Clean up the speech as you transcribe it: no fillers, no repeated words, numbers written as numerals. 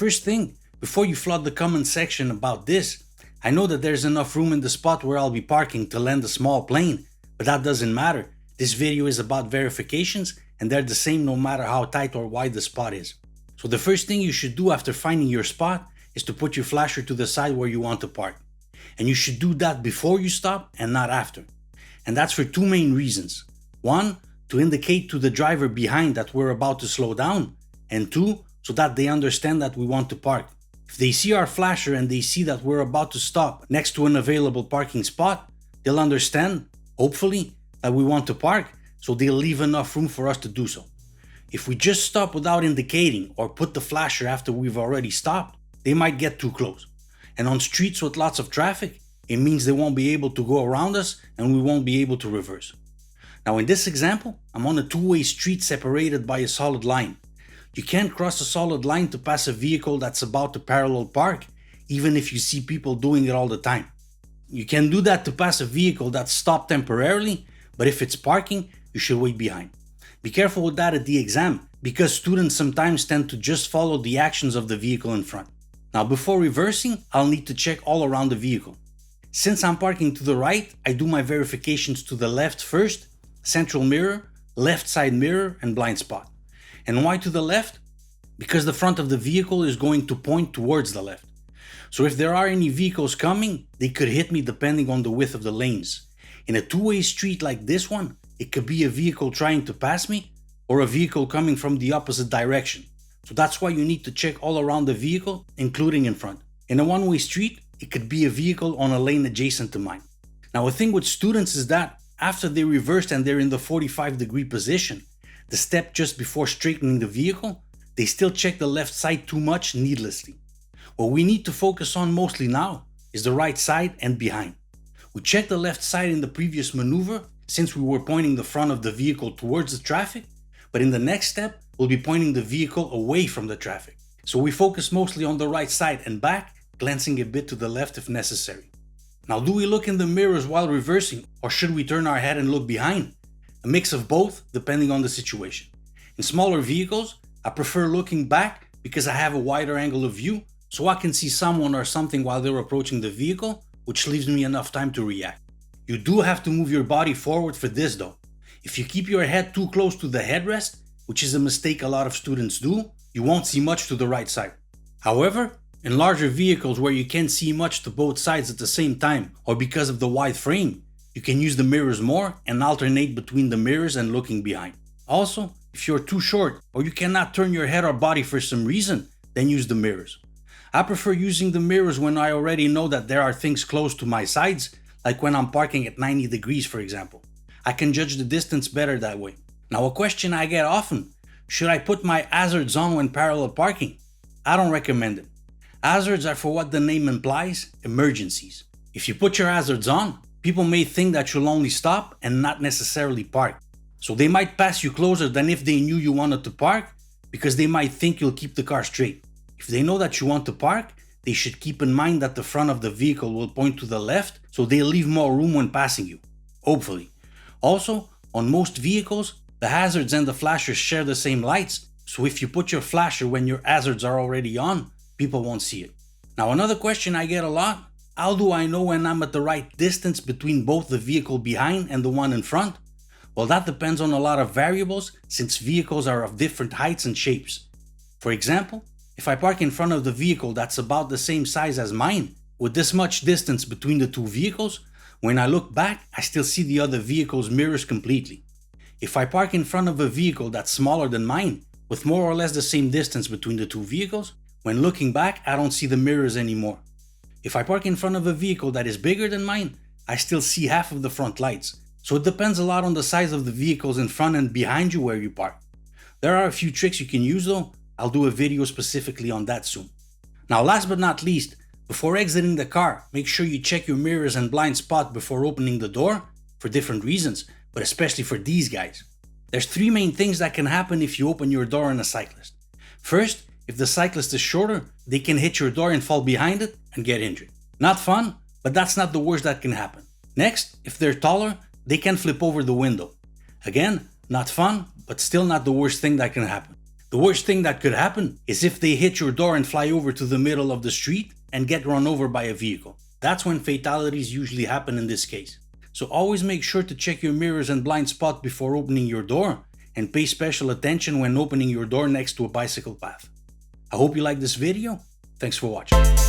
first thing, before you flood the comment section about this, I know that there's enough room in the spot where I'll be parking to land a small plane, but that doesn't matter. This video is about verifications and they're the same no matter how tight or wide the spot is. So the first thing you should do after finding your spot is to put your flasher to the side where you want to park. And you should do that before you stop and not after. And that's for two main reasons. One, to indicate to the driver behind that we're about to slow down. And two, so that they understand that we want to park. If they see our flasher and they see that we're about to stop next to an available parking spot, they'll understand, hopefully, that we want to park, so they'll leave enough room for us to do so. If we just stop without indicating or put the flasher after we've already stopped, they might get too close. And on streets with lots of traffic, it means they won't be able to go around us and we won't be able to reverse. Now in this example, I'm on a two-way street separated by a solid line. You can't cross a solid line to pass a vehicle that's about to parallel park, even if you see people doing it all the time. You can do that to pass a vehicle that's stopped temporarily, but if it's parking, you should wait behind. Be careful with that at the exam, because students sometimes tend to just follow the actions of the vehicle in front. Now before reversing, I'll need to check all around the vehicle. Since I'm parking to the right, I do my verifications to the left first, central mirror, left side mirror, and blind spot. And why to the left? Because the front of the vehicle is going to point towards the left. So if there are any vehicles coming, they could hit me depending on the width of the lanes. In a two-way street like this one, it could be a vehicle trying to pass me or a vehicle coming from the opposite direction. So that's why you need to check all around the vehicle, including in front. In a one-way street, it could be a vehicle on a lane adjacent to mine. Now a thing with students is that after they reversed and they're in the 45-degree position, the step just before straightening the vehicle, they still check the left side too much needlessly. What we need to focus on mostly now is the right side and behind. We checked the left side in the previous maneuver since we were pointing the front of the vehicle towards the traffic, but in the next step, we'll be pointing the vehicle away from the traffic. So we focus mostly on the right side and back, glancing a bit to the left if necessary. Now, do we look in the mirrors while reversing, or should we turn our head and look behind? A mix of both, depending on the situation. In smaller vehicles, I prefer looking back because I have a wider angle of view, so I can see someone or something while they're approaching the vehicle, which leaves me enough time to react. You do have to move your body forward for this though. If you keep your head too close to the headrest, which is a mistake a lot of students do, you won't see much to the right side. However, in larger vehicles where you can't see much to both sides at the same time, or because of the wide frame, you can use the mirrors more and alternate between the mirrors and looking behind. Also, if you're too short or you cannot turn your head or body for some reason, then use the mirrors. I prefer using the mirrors when I already know that there are things close to my sides, like when I'm parking at 90 degrees for example. I can judge the distance better that way. Now a question I get often, should I put my hazards on when parallel parking? I don't recommend it. Hazards are, for what the name implies, emergencies. If you put your hazards on, people may think that you'll only stop and not necessarily park. So they might pass you closer than if they knew you wanted to park, because they might think you'll keep the car straight. If they know that you want to park, they should keep in mind that the front of the vehicle will point to the left, so they'll leave more room when passing you. Hopefully. Also, on most vehicles, the hazards and the flashers share the same lights, so if you put your flasher when your hazards are already on, people won't see it. Now another question I get a lot, how do I know when I'm at the right distance between both the vehicle behind and the one in front? Well, that depends on a lot of variables since vehicles are of different heights and shapes. For example, if I park in front of the vehicle that's about the same size as mine, with this much distance between the two vehicles, when I look back, I still see the other vehicle's mirrors completely. If I park in front of a vehicle that's smaller than mine, with more or less the same distance between the two vehicles, when looking back, I don't see the mirrors anymore. If I park in front of a vehicle that is bigger than mine, I still see half of the front lights. So it depends a lot on the size of the vehicles in front and behind you where you park. There are a few tricks you can use though. I'll do a video specifically on that soon. Now last but not least, before exiting the car, make sure you check your mirrors and blind spot before opening the door, for different reasons, but especially for these guys. There's three main things that can happen if you open your door on a cyclist. First, if the cyclist is shorter, they can hit your door and fall behind it and get injured. Not fun, but that's not the worst that can happen. Next, if they're taller, they can flip over the window. Again, not fun, but still not the worst thing that can happen. The worst thing that could happen is if they hit your door and fly over to the middle of the street and get run over by a vehicle. That's when fatalities usually happen in this case. So always make sure to check your mirrors and blind spot before opening your door, and pay special attention when opening your door next to a bicycle path. I hope you liked this video. Thanks for watching.